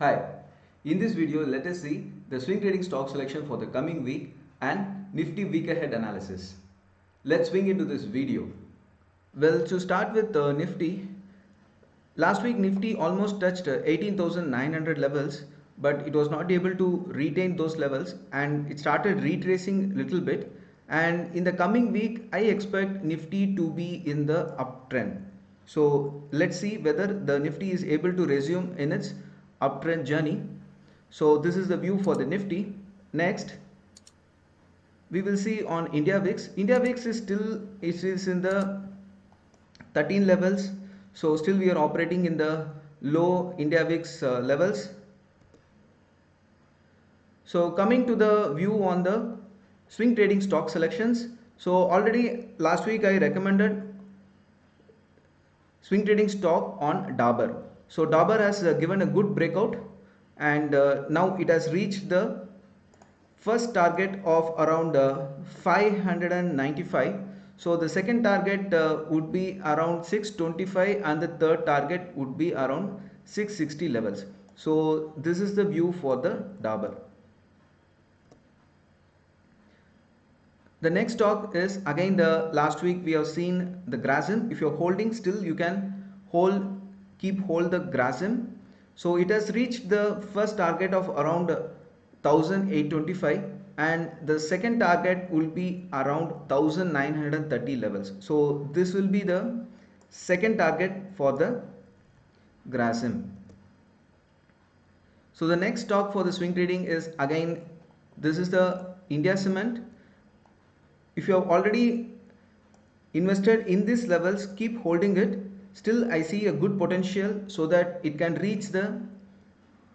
Hi, in this video let us see the swing trading stock selection for the coming week and Nifty week ahead analysis. Let's swing into this video. Well, to start with Nifty, last week Nifty almost touched 18,900 levels, but it was not able to retain those levels and it started retracing little bit, and in the coming week I expect Nifty to be in the uptrend. So let's see whether the Nifty is able to resume in its uptrend journey. So this is the view for the Nifty. Next, we will see on India VIX. India VIX is in the 13 levels. So still we are operating in the low India VIX levels. So coming to the view on the swing trading stock selections. So already last week I recommended swing trading stock on 𝗙𝗹𝗵. So 𝗙𝗹𝗵 has given a good breakout, and now it has reached the first target of around 595. So the second target would be around 625 and the third target would be around 660 levels. So this is the view for the 𝗙𝗹𝗵. The next stock is again the last week we have seen the 𝗙𝗏𝗵. If you're holding still, you can keep hold the 𝗙𝗏𝗵. So it has reached the first target of around 1825 and the second target will be around 1930 levels. So this will be the second target for the 𝗙𝗏𝗵. So the next stock for the swing trading is again, this is the India Cement. If you have already invested in these levels, keep holding it. Still I see a good potential so that it can reach the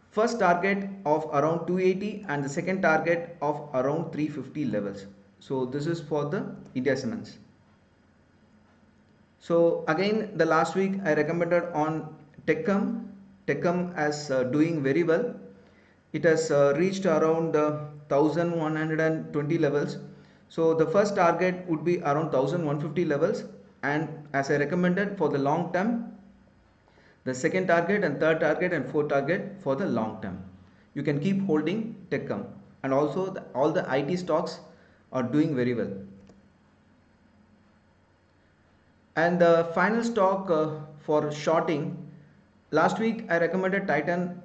first target of around 280 and the second target of around 350 levels. So this is for the India Cements. So again the last week I recommended on 𝗙𝗏𝗵 as doing very well. It has reached around 1120 levels. So the first target would be around 1150 levels, and as I recommended for the long term, the second target and third target and fourth target for the long term. You can keep holding 𝗙𝗏𝗵, and also all the IT stocks are doing very well. And the final stock for shorting, last week I recommended Titan.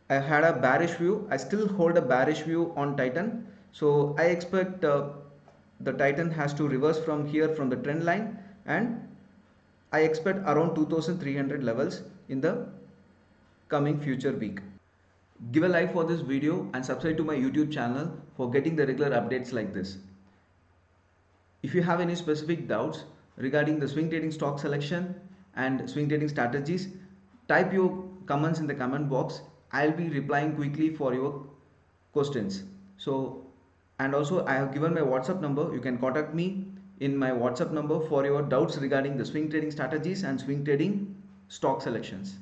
I had a bearish view. I still hold a bearish view on Titan. So I expect the Titan has to reverse from here from the trend line, and I expect around 2300 levels in the coming future week. Give a like for this video and subscribe to my YouTube channel for getting the regular updates like this. If you have any specific doubts regarding the swing trading stock selection and swing trading strategies, type your comments in the comment box. I'll be replying quickly for your questions. So, and also I have given my WhatsApp number. You can contact me in my WhatsApp number for your doubts regarding the swing trading strategies and swing trading stock selections.